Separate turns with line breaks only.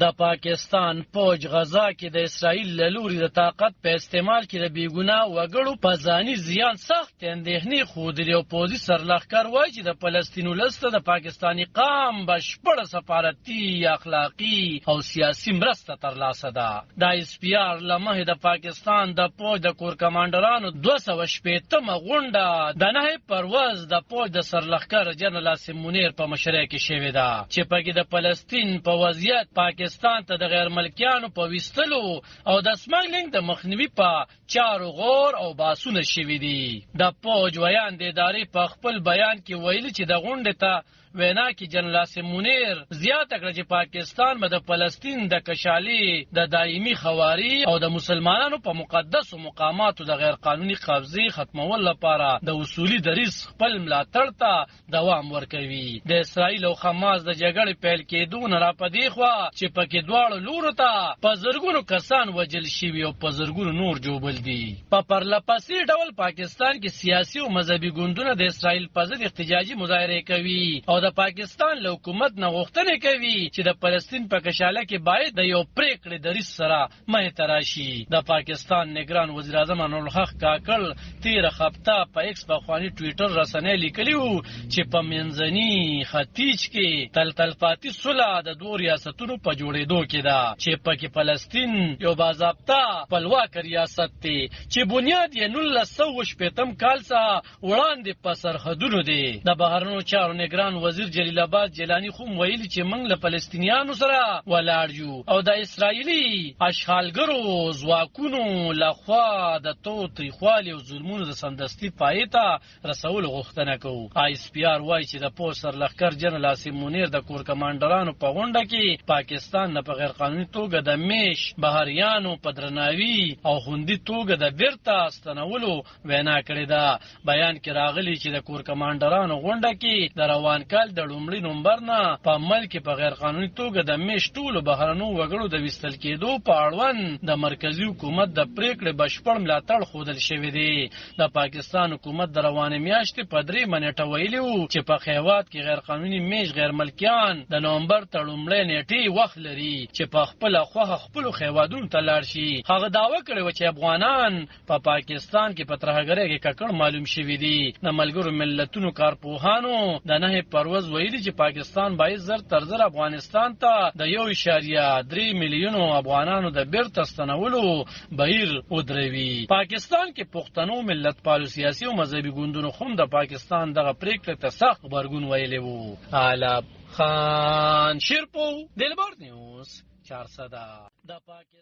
د پاکستان فوج غزا کې د اسرائیل له لوري د طاقت په استعمال کې د بیګناه وګړو په ځاني زیان سخت اندېښنې ښودلې او پوځي سرلښکر وایي چې د فلسطین ولس ته د پاکستاني قام بشپړه سفارتي اخلاقي او سیاسي مرسته ترلاسه ده. د ایس پی آر له مخې د پاکستان د فوج د کور کمانډرانو 280مه غونډه د 9 پروز د فوج د سرلښکر جنرال عاصم منیر په مشرۍ کې شوې ده چې پکې د فلسطین په وضعیت پاکستان ته د غیر ملکیانو په ویستلو او د سمګلینګ د مخنیوي په چارو غور او باسونه شوي دي. د فوج ویان د ادارې په خپل بیان کې ویلي چې د غونډې ته وینا کې جنرال عاصم منیر زیاته کړه چې پاکستان به د فلسطین د کشالي د دایمي خواري او د مسلمانانو په مقدسو مقاماتو د غیر قانوني قبضې ختمول لپاره د اصولي دریځ خپل ملاتړ ته دوام ورکوي. د اسرائیل او حماس د جګړې پیل کېدو نه راپدې خوا چې پکې دواړو لورو ته په زرګونو کسان وژل شوي او په زرګونو نور جوبل دي. په پرلپسې ډول پاکستان کې سیاسي او مذهبي ګوندونه د اسرائیل په ضد احتجاجي مظاهرې کوي او د پاکستان له حکومت نه غوښتنې کوي چې د فلسطین په کشاله کې باید د یو پریکړې دریځ سره مخې ته راشي. د پاکستان نگران وزیر اعظم انور الحق کاکړ تېره هفته په ایکس پخواني ټویټر رسنۍ لیکلي وو چې په منځني ختیځ کې تلپاتې صلح د دوه ریاستونو په جوړېدو کې ده چې پکې فلسطین یو باضابطه خپلواک ریاست دی چې بنیاد یې 1980 کال څخه وړاندې په سرحدونو دی. د بهرنیو چارو نگران وزیر جلیل آباد جیلانی خو ویلي چې موږ له فلسطینیانو سره ولاړ یو او د اسرائیلي اشغالګرو ځواکونو لخوا د تاوتریخوالي او ظلمونو د سمدستي پای ته رسولو غوښتنه کوو. ایس پی آر وایي چې د فوج سرلښکر جنرال عاصم منیر د کور کمانډرانو په غونډه کې پاکستان نه په غیر قانوني توګه د میش بهریانو په درناوي او خوندي توګه د بیرته ستنولو وینا کړې ده. بیان کې راغلی چې د کور کمانډرانو غونډه کې د روان کال د لومړي نومبر نه په عمل کې په غیر قانوني توګه د میش ټولو بهرنیو وګړو د ویستل کېدو په اړوند د مرکزی حکومت د پریکړې بشپړ ملاتړ ښودل شوی دی. د پاکستان حکومت د روانې میاشتې په 3 نیټه ویلي وو چې په خیوات کې غیر قانوني میش غیر ملکیان د نومبر تر لومړۍ نیټې وخت لري چې په خپله خوښه خپلو خیوادونو ته لاړ شي. هغه دعوه کړې وه چې افغانان په پاکستان کې په ترهګرۍ کې ککړ معلوم شوي دي. د ملګرو ملتونو کارپوهانو د 9 پروز ویلي چې پاکستان باید زر تر زر افغانستان ته د 1.3 میلیونو افغانانو د بیرته ستنولو بهیر ودروي. پاکستان کې پښتنو ملتپالو سیاسي او مذهبي ګوندونو هم د پاکستان دغه پریکړې ته سخت غبرګون ویلی وو. علب خان شیرپو دلبر نیوز 400